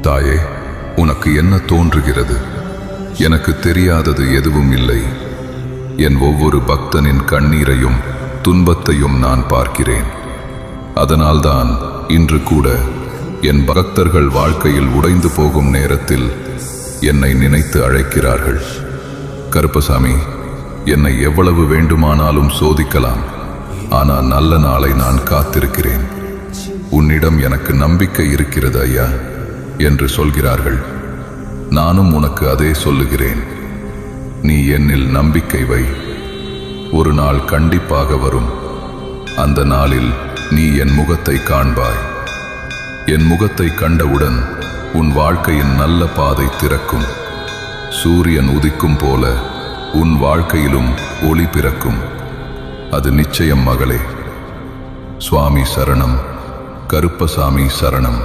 தாயே, உனக்கு என்ன தோன்றுகிறது? எனக்கு தெரியாதது எதுவும் இல்லை. என் ஒவ்வொரு பக்தனின் கண்ணீரையும் துன்பத்தையும் நான் பார்க்கிறேன். அதனால்தான் இன்று கூட என் பக்தர்கள் வாழ்க்கையில் உடைந்து போகும் நேரத்தில் என்னை நினைத்து அழைக்கிறார்கள். கருப்பசாமி, என்னை எவ்வளவு வேண்டுமானாலும் சோதிக்கலாம், ஆனால் நல்ல நாளை நான் காத்திருக்கிறேன். உன்னிடம் எனக்கு நம்பிக்கை இருக்கிறது ஐயா என்று சொல்கிறார்கள். நானும் உனக்கு அதே சொல்லுகிறேன். நீ என்னில் நம்பிக்கை வை. ஒரு நாள் கண்டிப்பாக வரும். அந்த நாளில் நீ என் முகத்தை காண்பாய். என் முகத்தை கண்டவுடன் உன் வாழ்க்கையின் நல்ல பாதை திறக்கும். சூரியன் உதிக்கும் போல உன் வாழ்க்கையிலும் ஒளி பிறக்கும். அது நிச்சயம் மகளே. சுவாமி சரணம். கருப்பசாமி சரணம்.